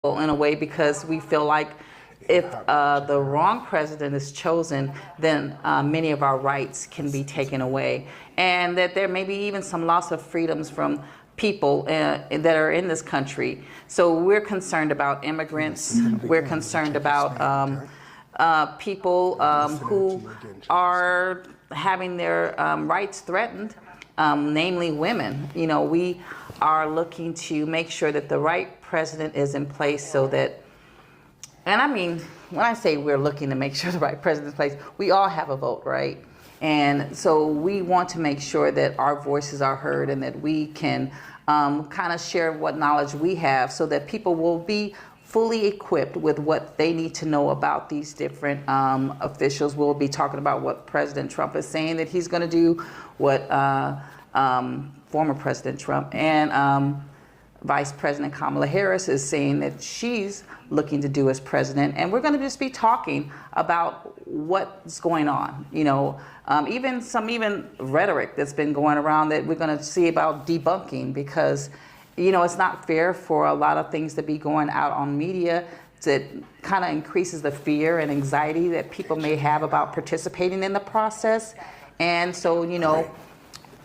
in a way because we feel like if the wrong president is chosen, then many of our rights can be taken away, and that there may be even some loss of freedoms from people that are in this country. So we're concerned about immigrants. We're concerned about people who are having their rights threatened, namely women. You know, we are looking to make sure that the right president is in place so that, and I mean, when I say we're looking to make sure the right president is in place, we all have a vote, right? And so we want to make sure that our voices are heard and that we can kind of share what knowledge we have so that people will be fully equipped with what they need to know about these different officials. We'll be talking about what President Trump is saying that he's going to do, what former President Trump and Vice President Kamala Harris is saying that she's looking to do as president. And we're going to just be talking about what's going on, you know, even rhetoric that's been going around that we're going to see about debunking, because, you know, it's not fair for a lot of things to be going out on media that kind of increases the fear and anxiety that people may have about participating in the process. And so, you know,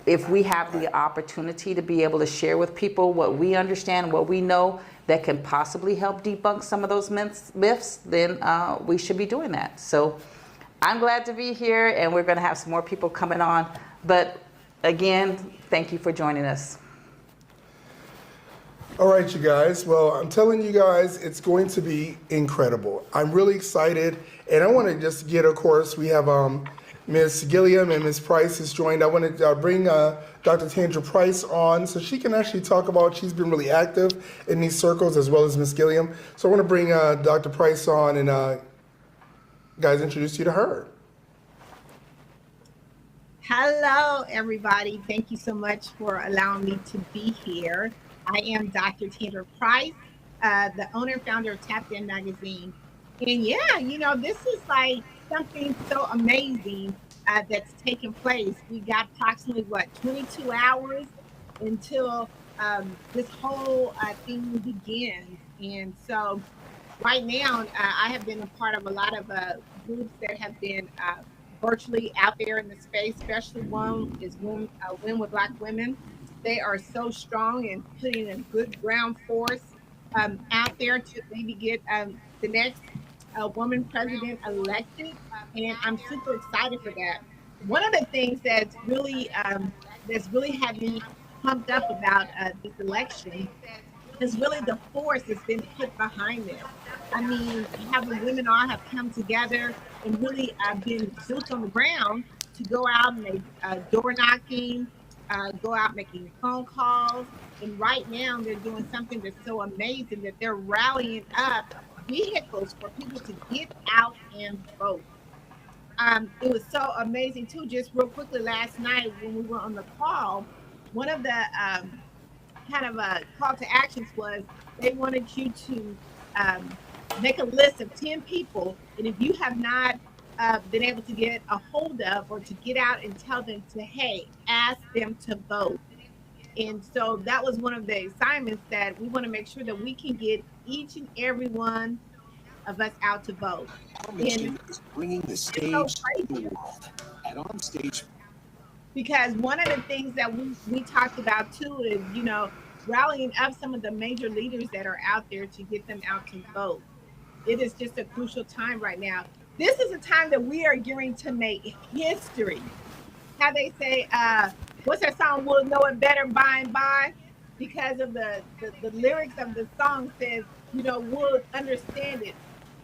if we have the opportunity to be able to share with people what we understand, what we know that can possibly help debunk some of those myths, then we should be doing that. So I'm glad to be here, and we're going to have some more people coming on. But again, thank you for joining us. All right, you guys. Well, I'm telling you guys, it's going to be incredible. I'm really excited, and I want to just get, of course, we have Ms. Gilliam and Ms. Price has joined. I want to bring Dr. Tandra Price on so she can actually talk about, she's been really active in these circles as well as Ms. Gilliam. So I want to bring Dr. Price on and guys, introduce you to her. Hello, everybody. Thank you so much for allowing me to be here. I am Dr. Tandra Price, the owner and founder of Tapped In Magazine. And yeah, you know, this is like something so amazing that's taken place. We got approximately, 22 hours until this whole thing begins. And so right now, I have been a part of a lot of groups that have been virtually out there in the space, especially one is Win with Black Women. They are so strong and putting a good ground force out there to maybe get the next woman president elected, and I'm super excited for that. One of the things that's really had me pumped up about this election is really the force that's been put behind them. I mean, how the women all have come together and really been boots on the ground to go out and make door knocking, go out making phone calls, and right now they're doing something that's so amazing that they're rallying up vehicles for people to get out and vote. It was so amazing too. Just real quickly, last night when we were on the call, one of the call to actions was they wanted you to make a list of 10 people, and if you have not been able to get a hold of or to get out and tell them to, hey, ask them to vote. And so that was one of the assignments that we want to make sure that we can get each and every one of us out to vote. And is bringing the stage to the world at Onstage. Because one of the things that we talked about too is, you know, rallying up some of the major leaders that are out there to get them out to vote. It is just a crucial time right now. This is a time that we are gearing to make history. How they say, what's that song? We'll know it better by and by, because of the lyrics of the song says, you know, we'll understand it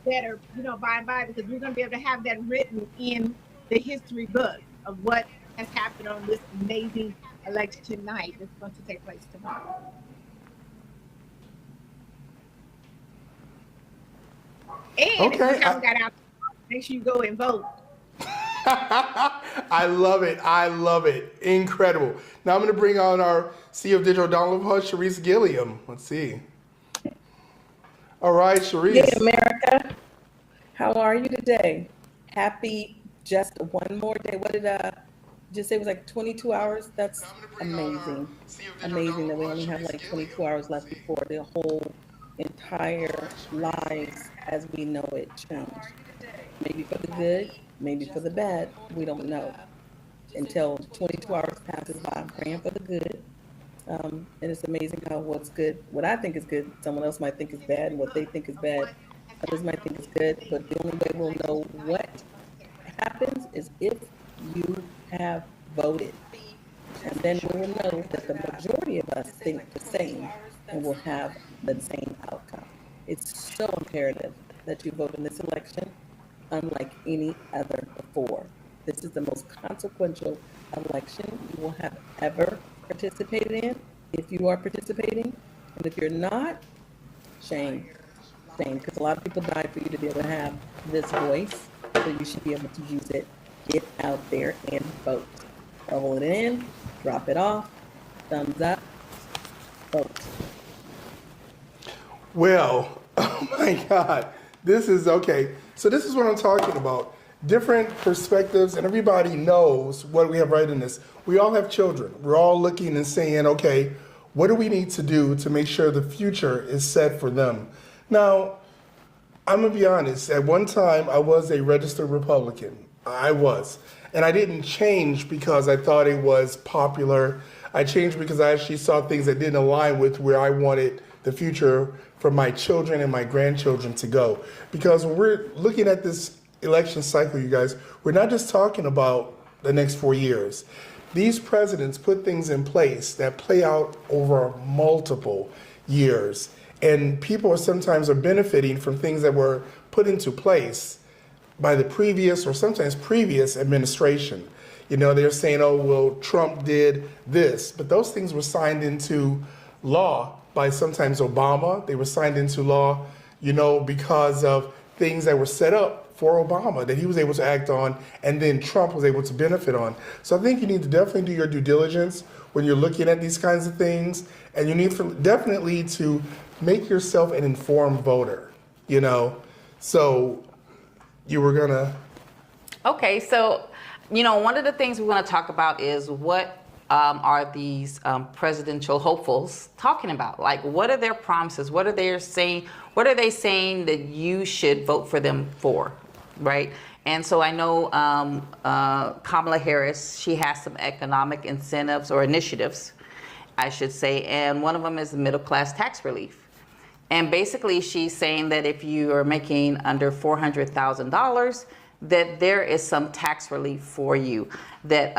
better, you know, by and by, because we're going to be able to have that written in the history book of what has happened on this amazing election night that's going to take place tomorrow. And Okay, if you haven't got out, make sure you go and vote. I love it. I love it. Incredible. Now I'm going to bring on our CEO of Digital Download Hub, Sharice Gilliam. Let's see. All right, Sharice. Hey, America. How are you today? Happy just one more day. What did just say it was like 22 hours? That's amazing. Amazing that we only have like 22 hours left before the whole entire lives as we know it change. Maybe for the good, maybe for the bad, we don't know. Until 22 hours passes by, I'm praying for the good. And it's amazing how what's good, what I think is good, someone else might think is bad, and what they think is bad, others might think is good. But the only way we'll know what happens is if you have voted. And then we will know that the majority of us think the same and will have the same outcome. It's so imperative that you vote in this election unlike any other before. This is the most consequential election you will have ever participated in, if you are participating. And if you're not, shame, shame, because a lot of people died for you to be able to have this voice, so you should be able to use it. Get out there and vote. Bubble it in, drop it off, thumbs up, vote. Well, oh my God, this is okay. So this is what I'm talking about. Different perspectives, and everybody knows what we have right in this. We all have children. We're all looking and saying, okay, what do we need to do to make sure the future is set for them? Now, I'm gonna be honest, at one time I was a registered Republican. I was. And I didn't change because I thought it was popular. I changed because I actually saw things that didn't align with where I wanted the future for my children and my grandchildren to go. Because when we're looking at this election cycle, you guys, we're not just talking about the next 4 years. These presidents put things in place that play out over multiple years. And people are sometimes benefiting from things that were put into place by the previous or sometimes previous administration. You know, they're saying, oh, well, Trump did this, but those things were signed into law by sometimes Obama. They were signed into law, you know, because of things that were set up for Obama that he was able to act on, and then Trump was able to benefit on. So I think you need to definitely do your due diligence when you're looking at these kinds of things, and you need definitely to make yourself an informed voter, you know. So you were gonna. Okay, so, you know, one of the things we want to talk about is what are these presidential hopefuls talking about? Like, what are their promises? What are they saying? What are they saying that you should vote for them for, right? And so I know Kamala Harris, she has some economic incentives or initiatives, I should say, and one of them is the middle class tax relief. And basically she's saying that if you are making under $400,000, that there is some tax relief for you, that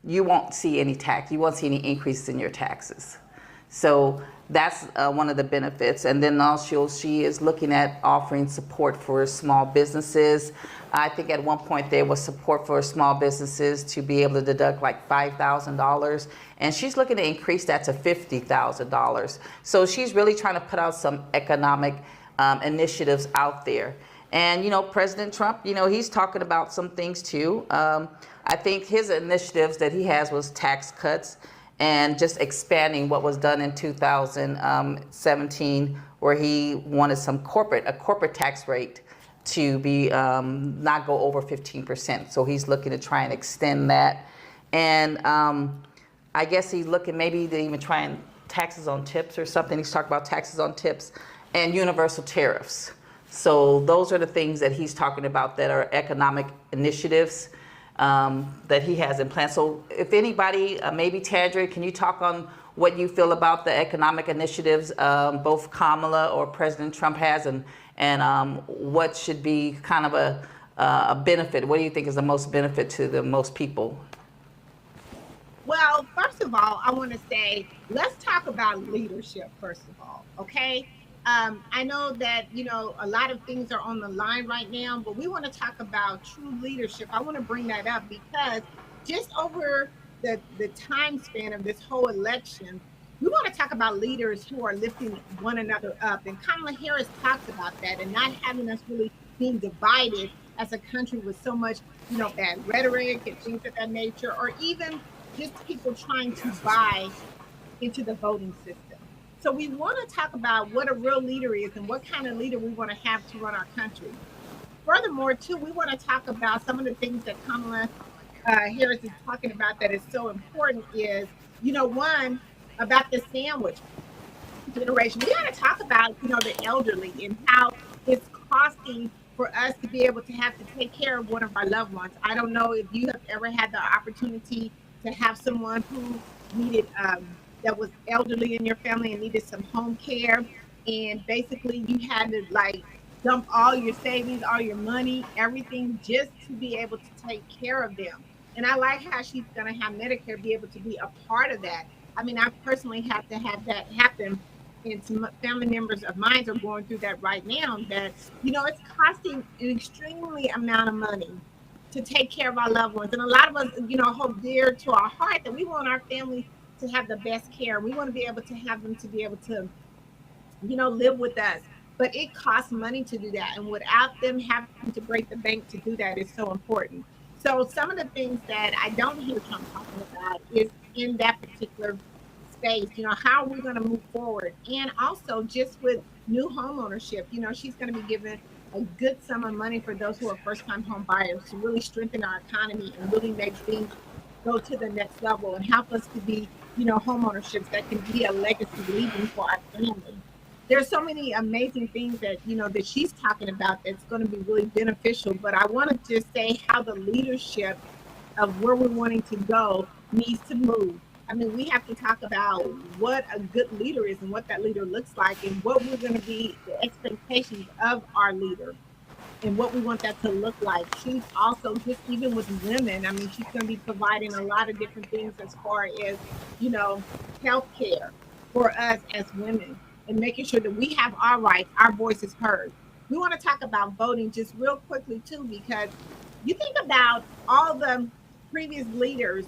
you won't see any tax, you won't see any increase in your taxes. So that's one of the benefits. And then also she is looking at offering support for small businesses. I think at one point there was support for small businesses to be able to deduct like $5,000. And she's looking to increase that to $50,000. So she's really trying to put out some economic initiatives out there. And, you know, President Trump, you know, he's talking about some things too. I think his initiatives that he has was tax cuts and just expanding what was done in 2017, where he wanted a corporate tax rate to be not go over 15%. So he's looking to try and extend that. And I guess he's looking maybe to even try and taxes on tips or something. He's talking about taxes on tips and universal tariffs. So those are the things that he's talking about that are economic initiatives that he has in plan. So if anybody, maybe Tandra, can you talk on what you feel about the economic initiatives both Kamala or President Trump has, and what should be kind of a benefit? What do you think is the most benefit to the most people? Well, first of all, I want to say, let's talk about leadership, first of all, okay? I know that, you know, a lot of things are on the line right now, but we want to talk about true leadership. I want to bring that up because just over the time span of this whole election, we want to talk about leaders who are lifting one another up. And Kamala Harris talks about that, and not having us really being divided as a country with so much, you know, bad rhetoric and things of that nature, or even just people trying to buy into the voting system. So we want to talk about what a real leader is and what kind of leader we want to have to run our country. Furthermore, too, we want to talk about some of the things that Kamala Harris is talking about that is so important is, you know, one, about the sandwich. generation. We got to talk about, the elderly and how it's costing for us to be able to have to take care of one of our loved ones. I don't know if you have ever had the opportunity to have someone who needed, that was elderly in your family and needed some home care. And basically you had to like dump all your savings, all your money, everything just to be able to take care of them. And I like how she's going to have Medicare be able to be a part of that. I mean, I personally have to have that happen, and some family members of mine are going through that right now. That it's costing an extremely amount of money to take care of our loved ones, and a lot of us, hold dear to our heart that we want our family to have the best care. We want to be able to have them to be able to, live with us. But it costs money to do that, and without them having to break the bank to do that is so important. So some of the things that I don't hear Trump talking about is in that particular space. How are we going to move forward? And also just with new home ownership, she's going to be given a good sum of money for those who are first-time home buyers to really strengthen our economy and really make things go to the next level and help us to be, home ownerships that can be a legacy leaving for our family. There's so many amazing things that that she's talking about that's going to be really beneficial. But I want to just say how the leadership of where we're wanting to go needs to move. I mean, we have to talk about what a good leader is and what that leader looks like and what we're going to be, the expectations of our leader and what we want that to look like. She's also, just even with women, I mean, she's going to be providing a lot of different things as far as, health care for us as women and making sure that we have our rights, our voices heard. We want to talk about voting just real quickly too, because you think about all the previous leaders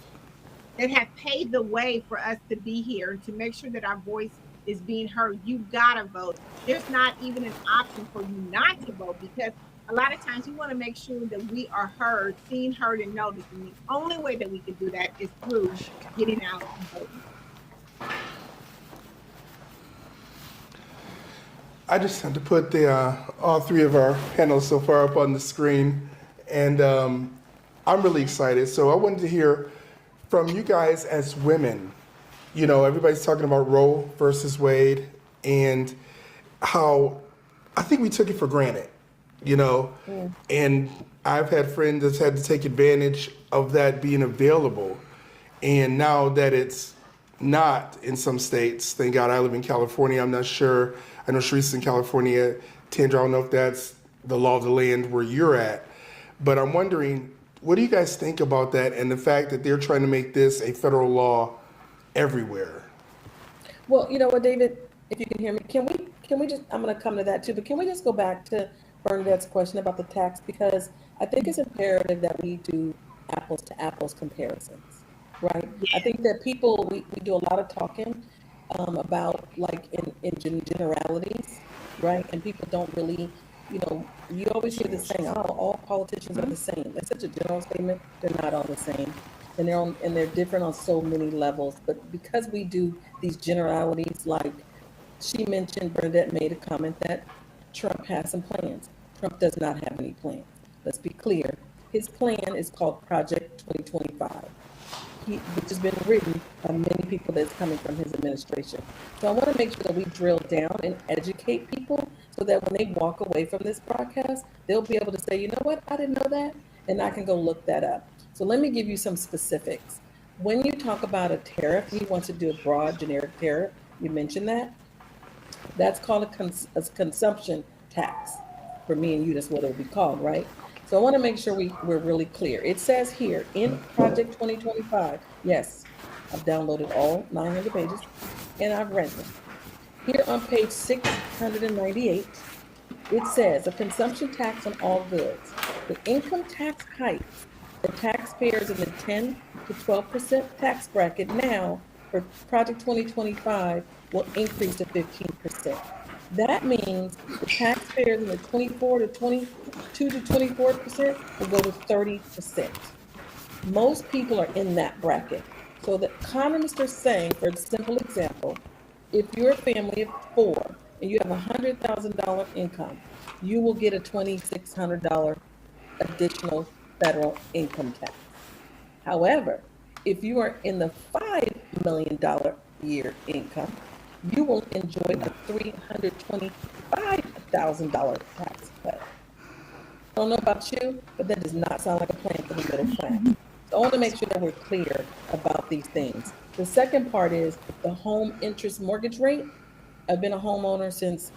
that have paved the way for us to be here, to make sure that our voice is being heard. You gotta vote. There's not even an option for you not to vote, because a lot of times we want to make sure that we are heard, seen, heard, and noticed. And the only way that we can do that is through getting out and voting. I just had to put the all three of our panels so far up on the screen, and I'm really excited. So I wanted to hear from you guys as women. Everybody's talking about Roe versus Wade and how I think we took it for granted, and I've had friends that's had to take advantage of that being available. And now that it's not in some states, thank God I live in California, I'm not sure. I know Sharice's in California. Tandra, I don't know if that's the law of the land where you're at. But I'm wondering, what do you guys think about that and the fact that they're trying to make this a federal law everywhere? Well, you know what, David, if you can hear me, can we just, I'm going to come to that too, but can we just go back to Bernadette's question about the tax? Because I think it's imperative that we do apples to apples comparisons, right? I think that people, we do a lot of talking about like in generalities, right? And people don't really, you always hear the saying, oh, all politicians are the same. That's such a general statement. They're not all the same. And they're different on so many levels. But because we do these generalities, like she mentioned, Bernadette made a comment that Trump has some plans. Trump does not have any plans. Let's be clear. His plan is called Project 2025. Which has been written by many people that's coming from his administration. So I want to make sure that we drill down and educate people so that when they walk away from this broadcast, they'll be able to say, you know what, I didn't know that, and I can go look that up. So let me give you some specifics. When you talk about a tariff, he wants to do a broad generic tariff, you mentioned that. That's called a consumption tax. For me and you, that's what it would be called, right? So I want to make sure we're really clear. It says here in Project 2025, yes, I've downloaded all 900 pages and I've read them. Here on page 698, it says a consumption tax on all goods. The income tax hikes for taxpayers in the 10 to 12% tax bracket now for Project 2025 will increase to 15%. That means the taxpayers in the 22 to 24% will go to 30%. Most people are in that bracket. So the economists are saying, for a simple example, if you're a family of 4 and you have a $100,000 income, you will get a $2,600 additional federal income tax. However, if you are in the $5 million year income, you will enjoy a $325,000 tax cut. I don't know about you, but that does not sound like a plan for the middle class. So I want to make sure that we're clear about these things. The second part is the home interest mortgage rate. I've been a homeowner since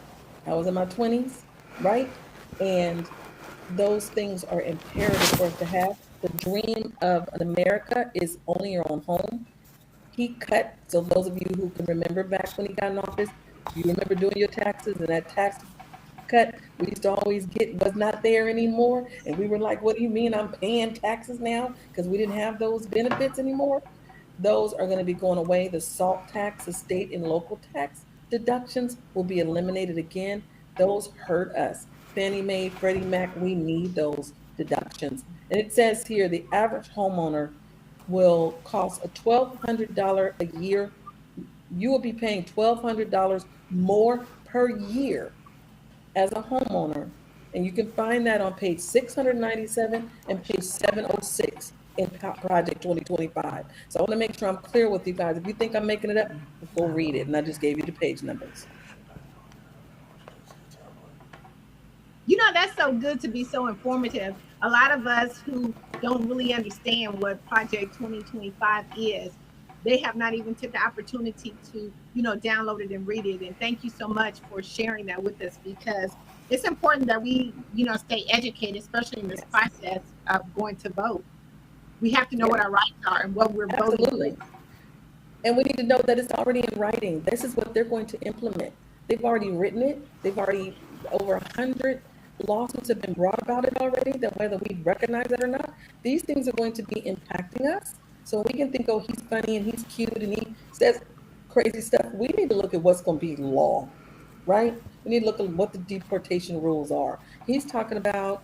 I was in my 20s, right? And those things are imperative for us to have. The dream of America is owning your own home. He cut, so those of you who can remember back when he got in office, you remember doing your taxes and that tax cut we used to always get was not there anymore. And we were like, what do you mean I'm paying taxes now? Because we didn't have those benefits anymore. Those are going to be going away. The SALT tax, the state and local tax deductions will be eliminated again. Those hurt us. Fannie Mae, Freddie Mac, we need those deductions. And it says here the average homeowner will cost a $1,200 a year. You will be paying $1,200 more per year as a homeowner. And you can find that on page 697 and page 706 in Project 2025. So I want to make sure I'm clear with you guys. If you think I'm making it up, go read it. And I just gave you the page numbers. You know, that's so good to be so informative. A lot of us who don't really understand what Project 2025 is, they have not even took the opportunity to, you know, download it and read it. And thank you so much for sharing that with us, because it's important that we, you know, stay educated, especially in this process of going to vote. We have to know what our rights are and what we're voting for. And we need to know that it's already in writing. This is what they're going to implement. They've already written it. They've already, over 100 lawsuits have been brought about it already, that whether we recognize it or not, these things are going to be impacting us. So we can think, oh, he's funny and he's cute and he says crazy stuff. We need to look at what's going to be law, right? We need to look at what the deportation rules are. He's talking about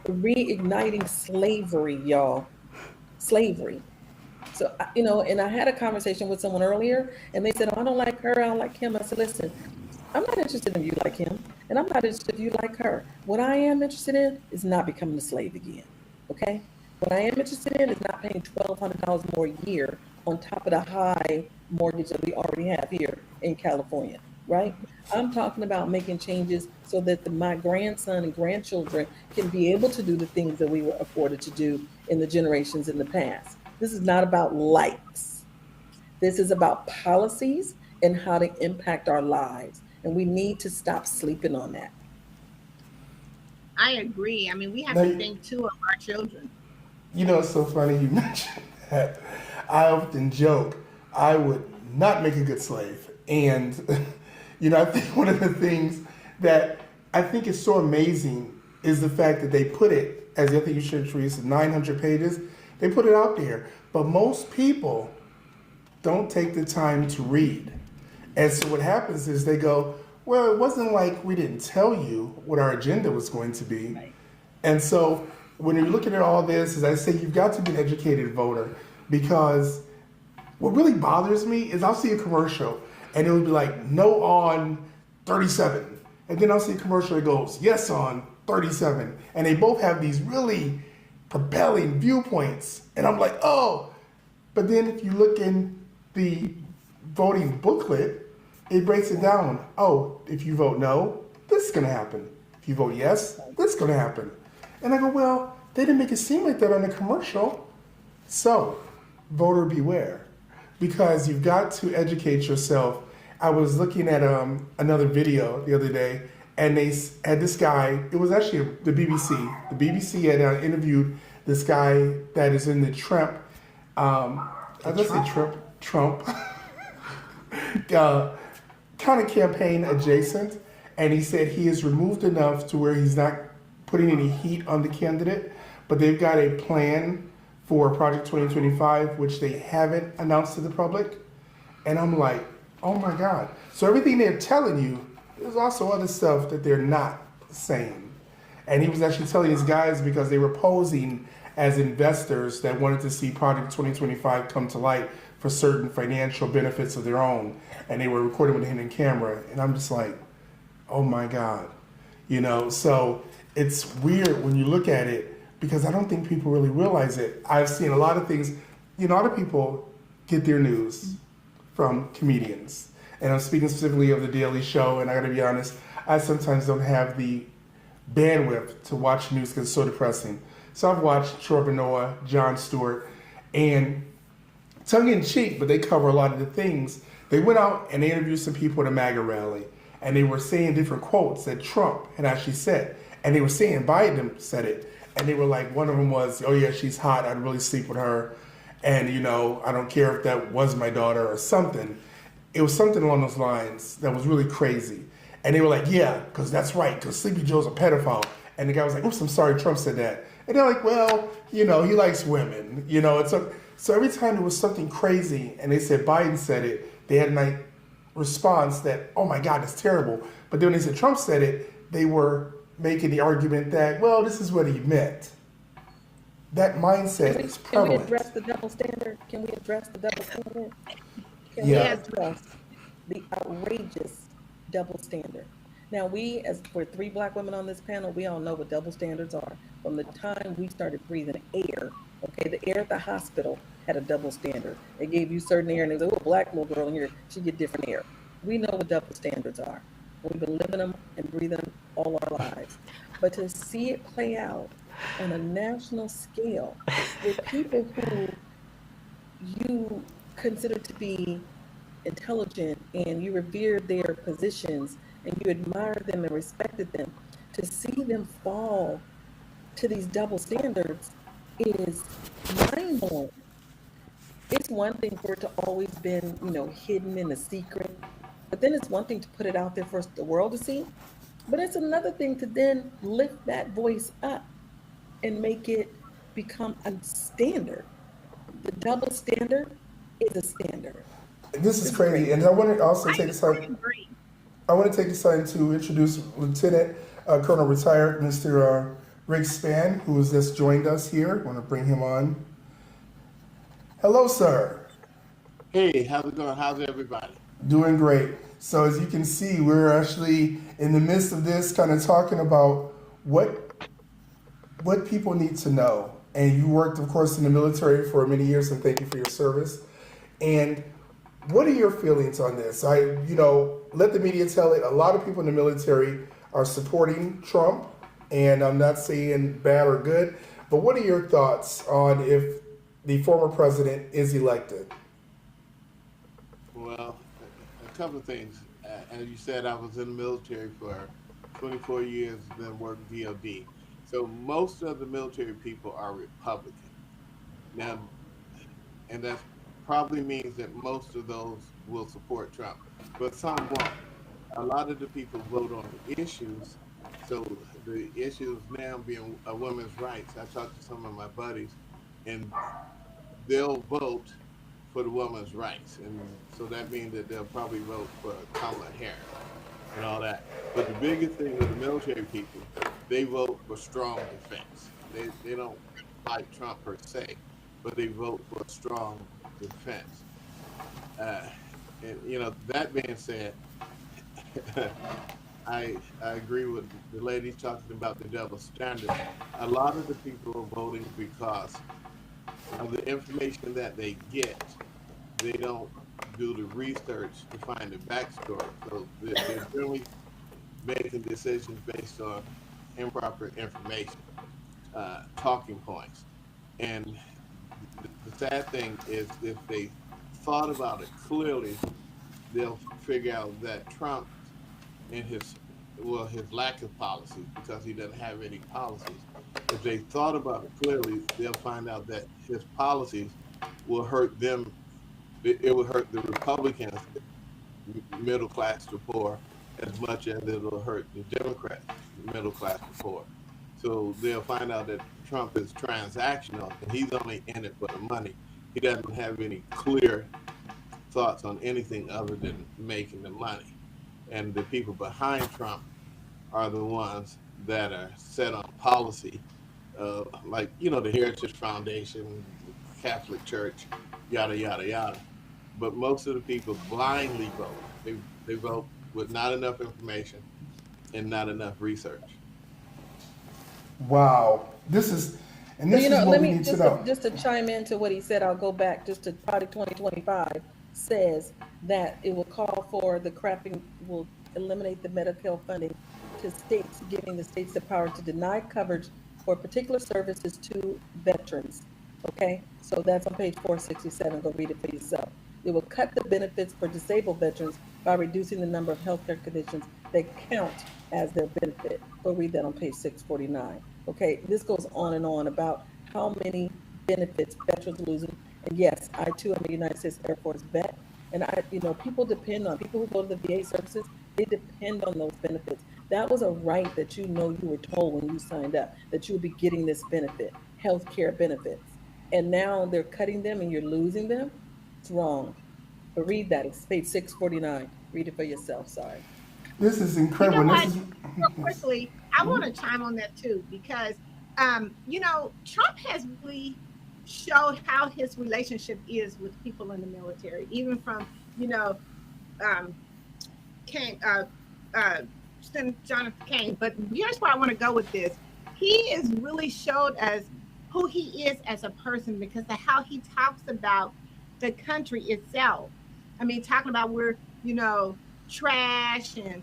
reigniting slavery, y'all. Slavery. So, you know, and I had a conversation with someone earlier and they said, oh, I don't like her, I don't like him. I said, listen, I'm not interested in you like him, and I'm not interested in you like her. What I am interested in is not becoming a slave again, okay? What I am interested in is not paying $1,200 more a year on top of the high mortgage that we already have here in California, right? I'm talking about making changes so that my grandson and grandchildren can be able to do the things that we were afforded to do in the generations in the past. This is not about likes. This is about policies and how they impact our lives. And we need to stop sleeping on that. I agree. I mean, we have to think too of our children. You know, it's so funny you mentioned that. I often joke, I would not make a good slave. And, you know, I think one of the things that I think is so amazing is the fact that they put it, as I think you should, Teresa, 900 pages, they put it out there. But most people don't take the time to read. And so what happens is they go, well, it wasn't like we didn't tell you what our agenda was going to be. Right. And so when you're looking at all this, as I say, you've got to be an educated voter, because what really bothers me is I'll see a commercial and it would be like, no on 37. And then I'll see a commercial that goes, yes on 37. And they both have these really propelling viewpoints. And I'm like, oh. But then if you look in the voting booklet, it breaks it down. Oh, if you vote no, this is going to happen. If you vote yes, this is going to happen. And I go, well, they didn't make it seem like that on the commercial. So, voter beware, because you've got to educate yourself. I was looking at another video the other day, and they had this guy. It was actually the BBC. The BBC had interviewed this guy that is in the Trump. Trump. Kind of campaign adjacent, and he said he is removed enough to where he's not putting any heat on the candidate, but they've got a plan for Project 2025, which they haven't announced to the public. And I'm like, oh my God. So everything they're telling you, there's also other stuff that they're not saying. And he was actually telling his guys, because they were posing as investors that wanted to see Project 2025 come to light for certain financial benefits of their own. And they were recording with a hidden camera. And I'm just like, oh my God. You know, so it's weird when you look at it, because I don't think people really realize it. I've seen a lot of things, you know, a lot of people get their news from comedians. and I'm speaking specifically of The Daily Show, and I gotta be honest, I sometimes don't have the bandwidth to watch news because it's so depressing. So I've watched Trevor Noah, Jon Stewart, and tongue in cheek, but they cover a lot of the things. They went out and they interviewed some people at a MAGA rally, and they were saying different quotes that Trump had actually said, and they were saying Biden said it, and they were like, one of them was, "Oh yeah, she's hot. I'd really sleep with her, and I don't care if that was my daughter or something." It was something along those lines that was really crazy, and they were like, "Yeah, because that's right, because Sleepy Joe's a pedophile." And the guy was like, "Oops, I'm sorry, Trump said that." And they're like, "Well, he likes women, So every time there was something crazy and they said Biden said it, they had a response that, "Oh my God, that's terrible." But then when they said Trump said it, they were making the argument that, well, this is what he meant. That mindset is prevalent. Can we address the double standard? Can we address the double standard? Can Yeah. we address the outrageous double standard? Now, for 3 Black women on this panel, we all know what double standards are. From the time we started breathing air, okay, the air at the hospital had a double standard. They gave you certain air, and they said, "Oh, a Black little girl in here, she get different air." We know what double standards are. We've been living them and breathing them all our lives. But to see it play out on a national scale with people who you consider to be intelligent and you revere their positions and you admire them and respected them, to see them fall to these double standards is mind-blowing. It's one thing for it to always been, hidden in a secret, but then it's one thing to put it out there for the world to see, but it's another thing to then lift that voice up and make it become a standard. The double standard is a standard. This is crazy, and I want to also take this time. agree. I want to take this time to introduce Lieutenant Colonel retired Mr. Rick Spann, who has just joined us here. I want to bring him on. Hello, sir. Hey, how's it going? How's everybody? Doing great. So as you can see, we're actually in the midst of this, kind of talking about what people need to know. And you worked, of course, in the military for many years, and thank you for your service. And what are your feelings on this? Let the media tell it. A lot of people in the military are supporting Trump, and I'm not saying bad or good, but what are your thoughts on if the former president is elected? Well, a couple of things. As you said, I was in the military for 24 years, then worked DOD. So most of the military people are Republican. Now, and that probably means that most of those will support Trump, but some won't. A lot of the people vote on the issues. So the issues now being women's rights. I talked to some of my buddies, and they'll vote for the women's rights, and so that means that they'll probably vote for Kamala Harris and all that. But the biggest thing with the military people, they vote for strong defense. They don't like Trump per se, but they vote for strong defense. And that being said, I agree with the lady talking about the double standard. A lot of the people are voting because of the information that they get. They don't do the research to find the backstory. So they're generally making decisions based on improper information, talking points. And the sad thing is, if they thought about it clearly, they'll figure out that Trump and his lack of policies, because he doesn't have any policies. If they thought about it clearly, they'll find out that his policies will hurt them. It will hurt the Republicans, middle class to poor, as much as it'll hurt the Democrats, middle class to poor. So they'll find out that Trump is transactional and he's only in it for the money. He doesn't have any clear thoughts on anything other than making the money. And the people behind Trump are the ones that are set on policy, like, the Heritage Foundation, Catholic Church, yada, yada, yada. But most of the people blindly vote. They vote with not enough information and not enough research. Wow. This is what we need to know. Just to chime into what he said, I'll go back just to probably 2025. says that it will call for the crafting, will eliminate the Medicare funding to states, giving the states the power to deny coverage for particular services to veterans. Okay, so that's on page 467. Go read it for yourself. It will cut the benefits for disabled veterans by reducing the number of healthcare conditions that count as their benefit. Go read that on page 649. Okay, this goes on and on about how many benefits veterans are losing. And yes, I too am a United States Air Force vet. And people depend on people who go to the VA services, they depend on those benefits. That was a right that you were told when you signed up that you would be getting this benefit, health care benefits. And now they're cutting them and you're losing them. It's wrong. But read that. It's page 649. Read it for yourself. Sorry. This is You incredible. know And this what? is Real quickly, I want to chime on that too, because Trump has really showed how his relationship is with people in the military, even from um, Kane, Jonathan Kane. But here's where I want to go with this. He is really showed us who he is as a person because of how he talks about the country itself. I mean, talking about we're, trash and,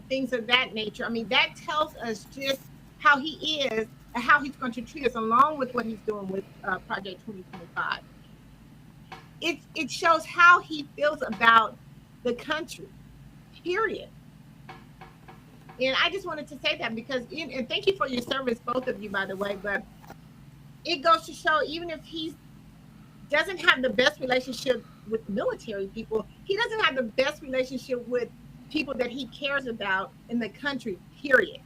things of that nature. I mean, that tells us just how he is and how he's going to treat us, along with what he's doing with Project 2025. It shows how he feels about the country, period. And I just wanted to say that because, and thank you for your service, both of you, by the way, but it goes to show even if he doesn't have the best relationship with military people, he doesn't have the best relationship with people that he cares about in the country, period.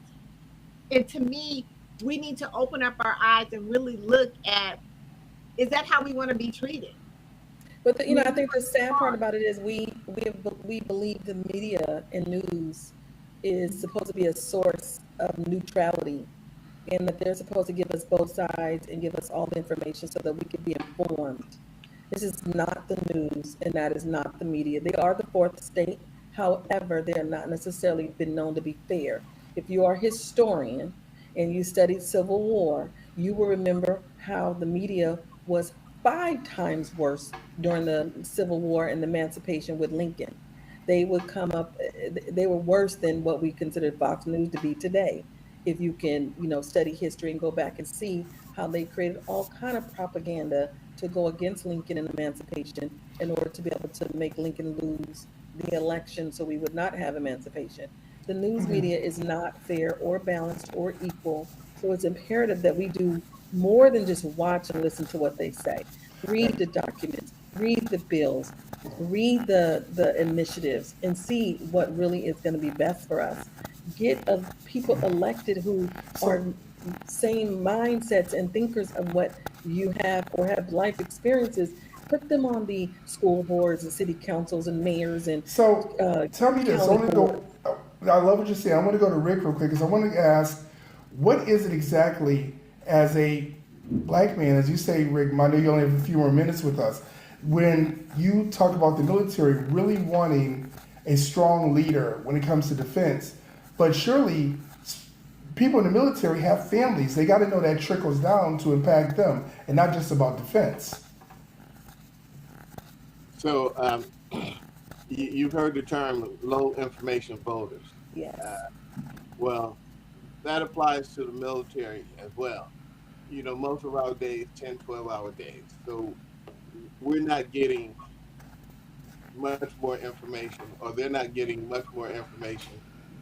And to me, we need to open up our eyes and really look at, is that how we want to be treated? But I think the sad part about it is we believe the media and news is supposed to be a source of neutrality, and that they're supposed to give us both sides and give us all the information so that we can be informed. This is not the news, and that is not the media. They are the fourth estate. However, they are not necessarily been known to be fair. If you are a historian and you studied Civil War, you will remember how the media was 5 times worse during the Civil War and the Emancipation with Lincoln. They would come up, they were worse than what we consider Fox News to be today. If you can, study history and go back and see how they created all kind of propaganda to go against Lincoln and emancipation in order to be able to make Lincoln lose the election so we would not have emancipation. The news media is not fair or balanced or equal. So it's imperative that we do more than just watch and listen to what they say. Read the documents, read the bills, read the initiatives, and see what really is going to be best for us. Get people elected who are same mindsets and thinkers of what you have or have life experiences. Put them on the school boards and city councils and mayors and so. Tell me this. I county want to boards. go. I love what you're saying. I want to go to Rick real quick because I want to ask, what is it exactly as a black man, as you say, Rick? I know you only have a few more minutes with us. When you talk about the military really wanting a strong leader when it comes to defense, but surely people in the military have families. They got to know that trickles down to impact them and not just about defense. So you've heard the term low information voters. Yes. Well, that applies to the military as well. Most of our days, 10, 12-hour days. So we're not getting much more information, or they're not getting much more information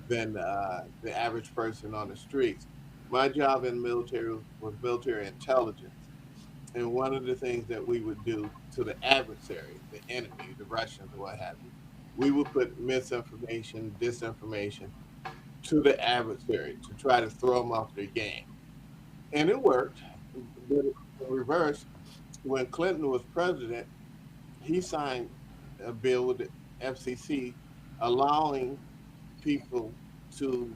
than the average person on the streets. My job in the military was military intelligence. And one of the things that we would do to the adversary, the enemy, the Russians, or what have you, we would put misinformation, disinformation to the adversary to try to throw them off their game. And it worked. But in reverse, when Clinton was president, he signed a bill with the FCC allowing people to,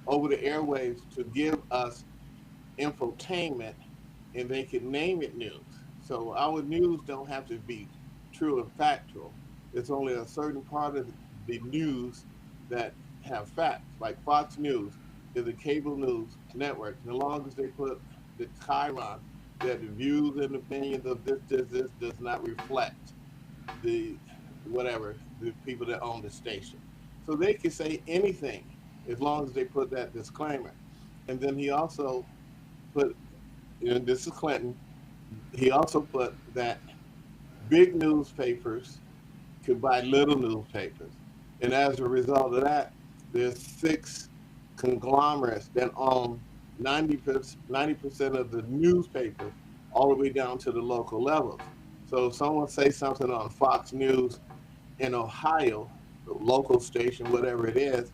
over the airwaves, to give us infotainment, and they could name it news. So our news don't have to be true and factual. It's only a certain part of the news that have facts. Like Fox News is a cable news network. As long as they put the chyron that the views and opinions of this does not reflect the whatever, the people that own the station. So they can say anything as long as they put that disclaimer. And then he also put, this is Clinton, he also put that big newspapers could buy little newspapers. And as a result of that, there's 6 conglomerates that own 90% of the newspaper all the way down to the local levels. So if someone says something on Fox News in Ohio, the local station, whatever it is,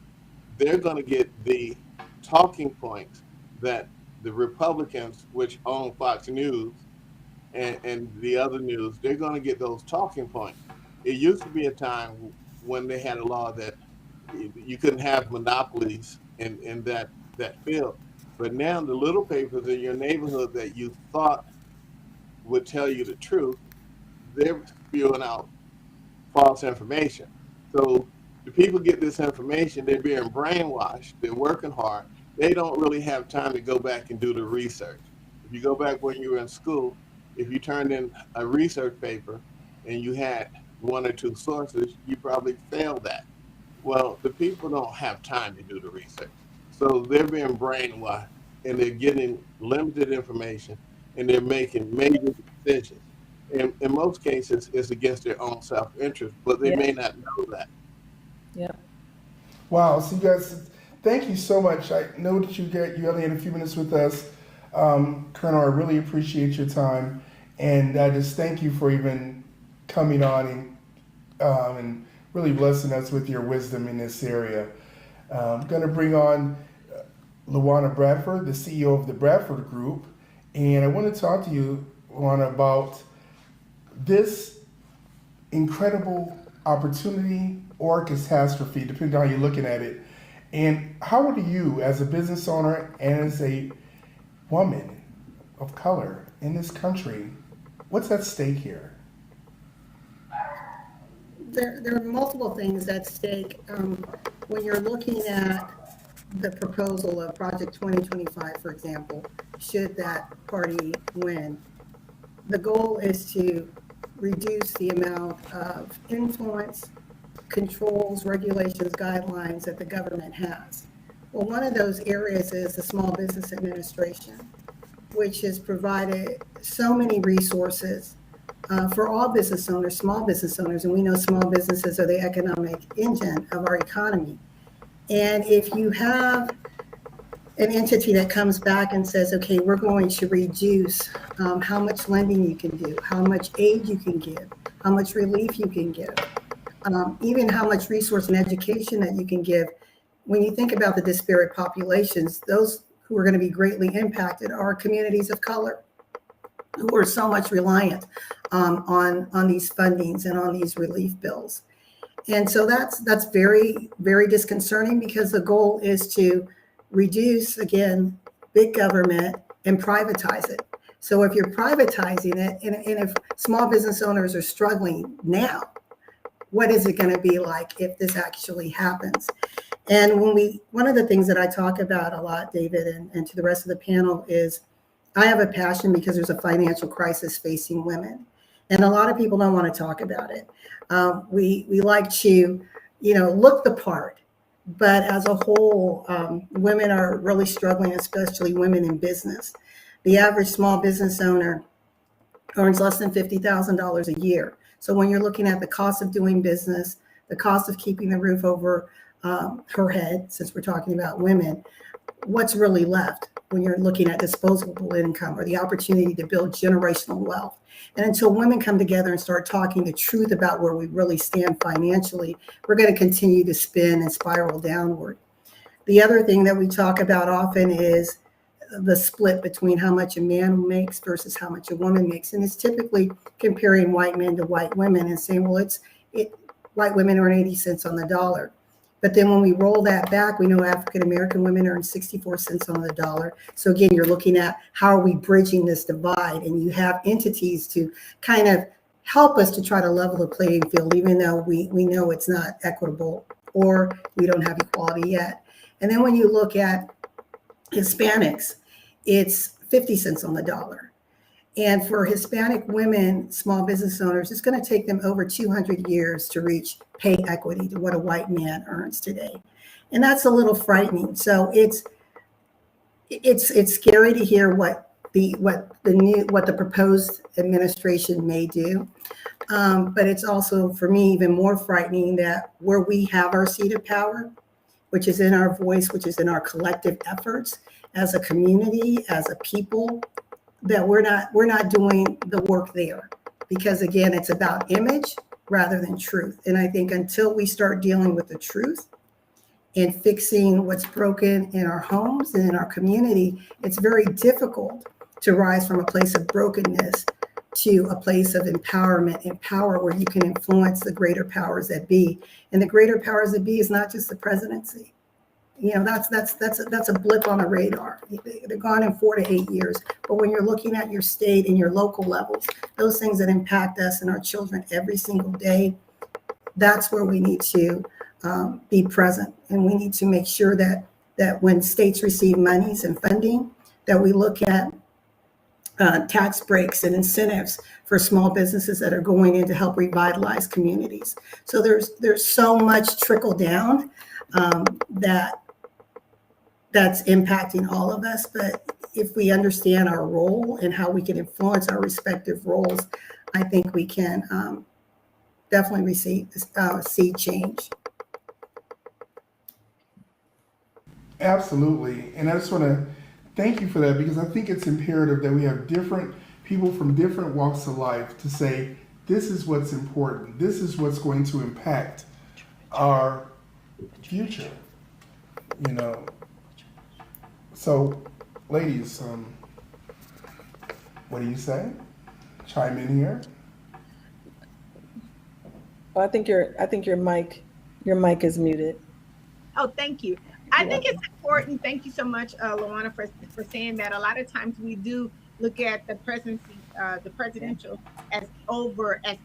they're going to get the talking points that the Republicans, which own Fox News and the other news, they're going to get those talking points. It used to be a time when they had a law that you couldn't have monopolies in that field. But now the little papers in your neighborhood that you thought would tell you the truth, they're spewing out false information. So the people get this information, they're being brainwashed, they're working hard. They don't really have time to go back and do the research. If you go back when you were in school, if you turned in a research paper and you had 1 or 2 sources, you probably failed that. Well, the people don't have time to do the research. So they're being brainwashed and they're getting limited information and they're making major decisions. In most cases, it's against their own self-interest, but they may not know that. Yeah. Wow. So you guys, thank you so much. I know that you only had a few minutes with us. Colonel, I really appreciate your time. And I just thank you for even coming on and really blessing us with your wisdom in this area. I'm going to bring on Lawanna Bradford, the CEO of the Bradford Group. And I want to talk to you, Lawanna, about this incredible opportunity or catastrophe, depending on how you're looking at it. And how do you, as a business owner and as a woman of color in this country, what's at stake here? There are multiple things at stake. When you're looking at the proposal of Project 2025, for example, should that party win, the goal is to reduce the amount of influence, controls, regulations, guidelines that the government has. Well, one of those areas is the Small Business Administration, which has provided so many resources for all business owners, small business owners, and we know small businesses are the economic engine of our economy. And if you have an entity that comes back and says, okay, we're going to reduce how much lending you can do, how much aid you can give, how much relief you can give, even how much resource and education that you can give. When you think about the disparate populations, those who are going to be greatly impacted are communities of color who are so much reliant on these fundings and on these relief bills. And so that's very, very disconcerting, because the goal is to reduce, again, big government and privatize it. So if you're privatizing it, and if small business owners are struggling now, what is it going to be like if this actually happens? And one of the things that I talk about a lot, David, and to the rest of the panel, is I have a passion because there's a financial crisis facing women. And a lot of people don't want to talk about it. We like to, look the part. But as a whole, women are really struggling, especially women in business. The average small business owner earns less than $50,000 a year. So when you're looking at the cost of doing business, the cost of keeping the roof over her head, since we're talking about women, what's really left when you're looking at disposable income or the opportunity to build generational wealth? And until women come together and start talking the truth about where we really stand financially, we're going to continue to spin and spiral downward. The other thing that we talk about often is the split between how much a man makes versus how much a woman makes. And it's typically comparing white men to white women and saying, well, white women earn 80 cents on the dollar. But then when we roll that back, we know African-American women earn 64 cents on the dollar. So again, you're looking at how are we bridging this divide? And you have entities to kind of help us to try to level the playing field, even though we know it's not equitable or we don't have equality yet. And then when you look at Hispanics, it's 50 cents on the dollar. And for Hispanic women, small business owners, it's going to take them over 200 years to reach pay equity to what a white man earns today. And that's a little frightening. So it's scary to hear what the proposed administration may do. But it's also, for me, even more frightening that where we have our seat of power, which is in our voice, which is in our collective efforts as a community, as a people, that we're not doing the work there. Because again, it's about image rather than truth. And I think until we start dealing with the truth and fixing what's broken in our homes and in our community, it's very difficult to rise from a place of brokenness to a place of empowerment and power where you can influence the greater powers that be. And the greater powers that be is not just the presidency. You know, that's a blip on the radar. They're gone in 4 to 8 years. But when you're looking at your state and your local levels, those things that impact us and our children every single day, that's where we need to be present. And we need to make sure that when states receive monies and funding, that we look at tax breaks and incentives for small businesses that are going in to help revitalize communities. So there's so much trickle down that's impacting all of us. But if we understand our role and how we can influence our respective roles, I think we can definitely see change. Absolutely. And I just want to thank you for that, because I think it's imperative that we have different people from different walks of life to say, this is what's important. This is what's going to impact our future, you know. So, ladies, what do you say? Chime in here. Well, I think your mic is muted. Oh, thank you. I think it's important. Thank you so much, Lawanna, for saying that. A lot of times we do look at the presidency, the presidential as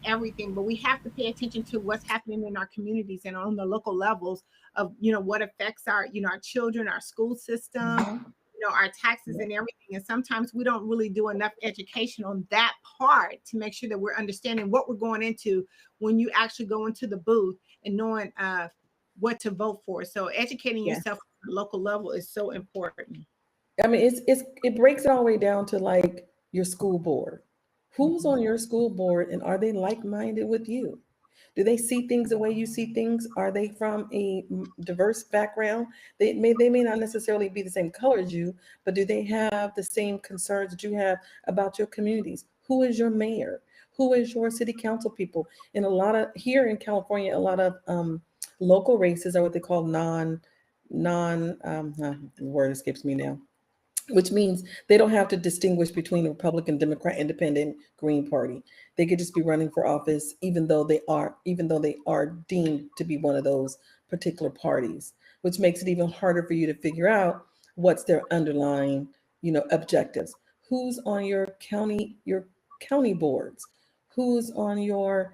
everything, but we have to pay attention to what's happening in our communities and on the local levels of, you know, what affects our, you know, our children, our school system, you know, our taxes and everything. And sometimes we don't really do enough education on that part to make sure that we're understanding what we're going into when you actually go into the booth and knowing what to vote for. So educating yourself at the local level is so important. I mean, it breaks it all the way down to like your school board. Who's on your school board, and are they like-minded with you? Do they see things the way you see things? Are they from a diverse background? They may not necessarily be the same color as you, but do they have the same concerns that you have about your communities? Who is your mayor? Who is your city council people? And here in California, a lot of local races are what they call the word escapes me now, which means they don't have to distinguish between Republican, Democrat, Independent, Green Party. They could just be running for office, even though they are deemed to be one of those particular parties, which makes it even harder for you to figure out what's their underlying, you know, objectives. Who's on your county boards? Who's on your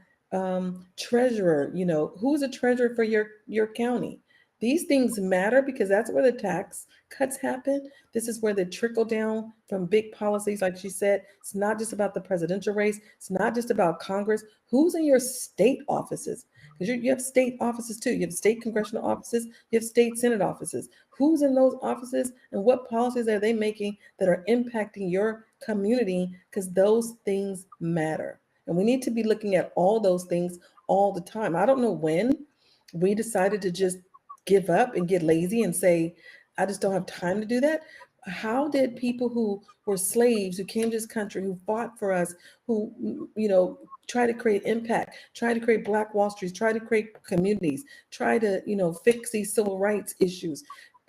treasurer? You know, who's a treasurer for your county? These things matter because that's where the tax cuts happen. This is where the trickle down from big policies, like she said. It's not just about the presidential race. It's not just about Congress. Who's in your state offices? Because you have state offices too. You have state congressional offices. You have state Senate offices. Who's in those offices and what policies are they making that are impacting your community? Because those things matter. And we need to be looking at all those things all the time. I don't know when we decided to just give up and get lazy and say, I just don't have time to do that. How did people who were slaves, who came to this country, who fought for us, who, you know, try to create impact, try to create Black Wall Streets, try to create communities, try to, you know, fix these civil rights issues?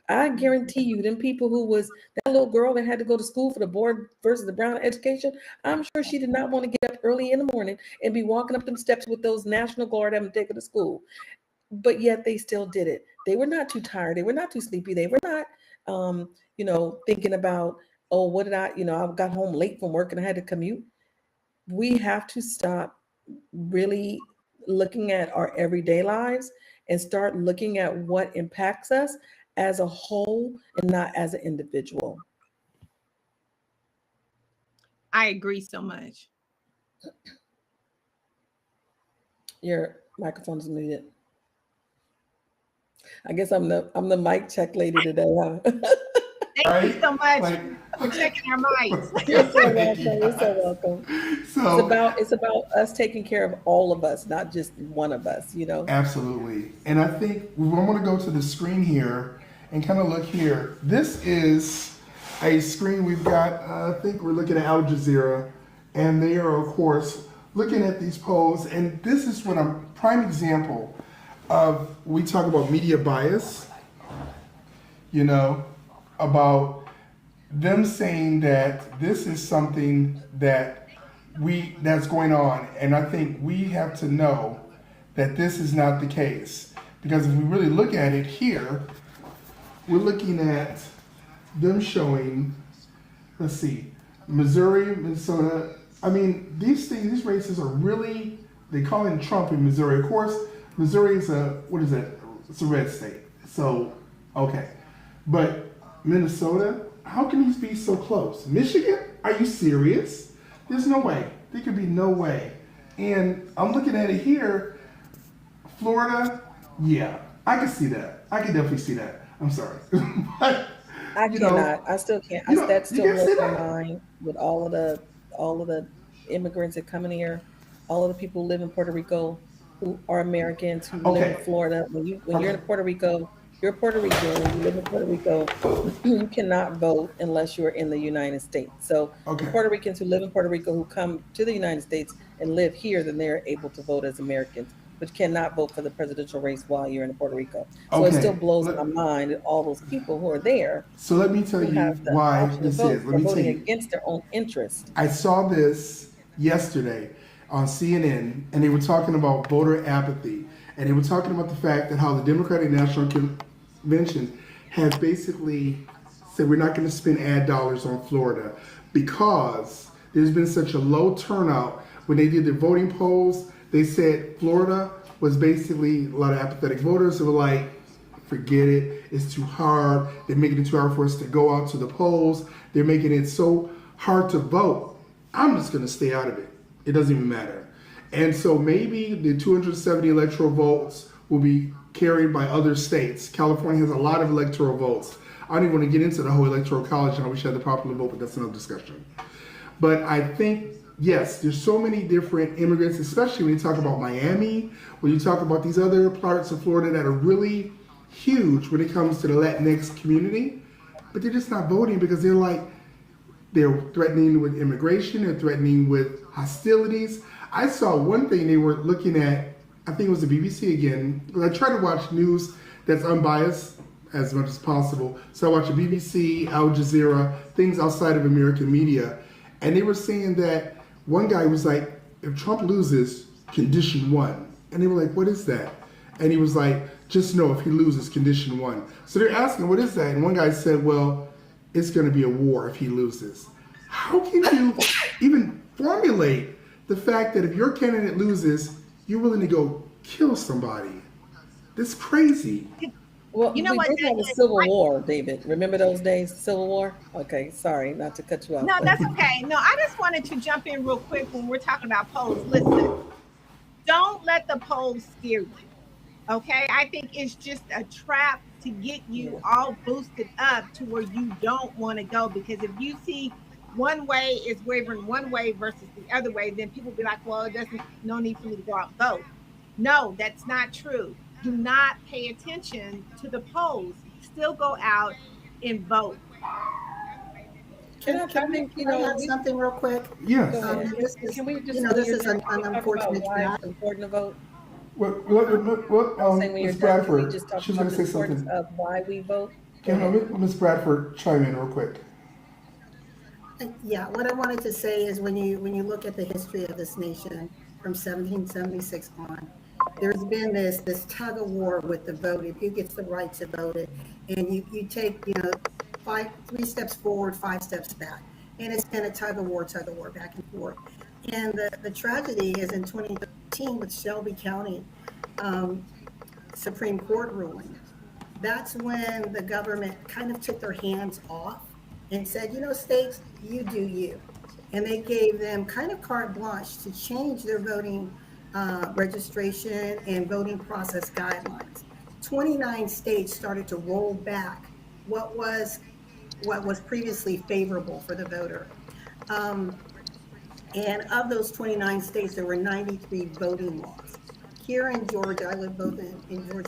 I guarantee you, them people who was that little girl that had to go to school for the board versus the Brown education, I'm sure she did not want to get up early in the morning and be walking up them steps with those National Guard having to take her to school. But yet they still did it. They were not too tired. They were not too sleepy. They were not, you know, thinking about, oh, what did I got home late from work and I had to commute. We have to stop really looking at our everyday lives and start looking at what impacts us as a whole and not as an individual. I agree so much. Your microphone is muted. I guess I'm the mic check lady today, huh? Thank you Right? so much Like, for checking our mics. You're so thank you, welcome. You're so guys. welcome. So, It's about us taking care of all of us, not just one of us, you know? absolutely. And I think we want to go to the screen here and kind of look here. This is a screen we've got, I think we're looking at Al Jazeera, and they are, of course, looking at these polls. And this is what I'm prime example of, we talk about media bias, you know, about them saying that this is something that's going on. And I think we have to know that this is not the case. Because if we really look at it here, we're looking at them showing, let's see, Missouri, Minnesota. I mean, these races are really, they call it Trump in Missouri. Of course, Missouri is what is it? It's a red state. So, okay. But Minnesota, how can these be so close? Michigan, are you serious? There's no way. There could be no way. And I'm looking at it here. Florida, yeah, I can see that. I can definitely see that. I'm sorry. But, I you know, cannot. I still can't. you know, That you still can't blows see my that? mind with all of the immigrants that come in here, all of the people who live in Puerto Rico, who are Americans, who live in Okay. Florida. When you're in Okay. Puerto Rico, you're Puerto Rican. You live in Puerto Rico. You cannot vote unless you're in the United States. So the Okay. Puerto Ricans who live in Puerto Rico who come to the United States and live here, then they're able to vote as Americans, but you cannot vote for the presidential race while you're in Puerto Rico. So it still Okay. blows my mind that all those people who are there So let me tell who you have the why option to this vote is. Let are me tell voting you. against their own interest. I saw this yesterday on CNN, and they were talking about voter apathy, and they were talking about the fact that how the Democratic National Convention has basically said we're not going to spend ad dollars on Florida because there's been such a low turnout. When they did the voting polls, they said Florida was basically a lot of apathetic voters who were like, forget it, it's too hard. They're making it too hard for us to go out to the polls. They're making it so hard to vote. I'm just going to stay out of it. It doesn't even matter. And so maybe the 270 electoral votes will be carried by other states. California has a lot of electoral votes. I don't even want to get into the whole electoral college and how we should have the popular vote, but that's another discussion. But I think, yes, there's so many different immigrants, especially when you talk about Miami, when you talk about these other parts of Florida that are really huge when it comes to the Latinx community, but they're just not voting because they're threatening with immigration, they're threatening with hostilities. I saw one thing they were looking at, I think it was the BBC again, because I try to watch news that's unbiased as much as possible. So I watch the BBC, Al Jazeera, things outside of American media, and they were saying that one guy was like, if Trump loses, condition one. And they were like, what is that? And he was like, just know if he loses, condition one. So they're asking, what is that? And one guy said, well, it's going to be a war if he loses. How can you even formulate the fact that if your candidate loses, you're willing to go kill somebody? That's crazy. Well, You know we what, did have a David? civil war, David. Remember those days, Civil War? Okay, sorry, not to cut you off. No, that's okay. No, I just wanted to jump in real quick when we're talking about polls. Listen, don't let the polls scare you. Okay, I think it's just a trap to get you all boosted up to where you don't want to go. Because if you see one way is wavering one way versus the other way, then people be like, well, it doesn't, no need for me to go out and vote. No, that's not true. Do not pay attention to the polls. Still go out and vote. Can I add something real quick? Yes. Go ahead. This is, Can we just you know, this is an talk about unfortunate why fact. it's important to vote? What, Saying when you're Ms. done, can we Bradford, just talk she was about going to the say importance something. of why we vote? Can Ms. Bradford chime in real quick? Yeah, what I wanted to say is when you look at the history of this nation from 1776 on, there's been this tug of war with the vote. Who gets the right to vote it? And you take, you know, 3 steps forward, 5 steps back. And it's been a tug of war back and forth. And the tragedy is in 2013 with Shelby County Supreme Court ruling. That's when the government kind of took their hands off and said, you know, states, you do you. and they gave them kind of carte blanche to change their voting registration and voting process guidelines. 29 states started to roll back what was previously favorable for the voter. And of those 29 states, there were 93 voting laws. Here in Georgia, I live both in Georgia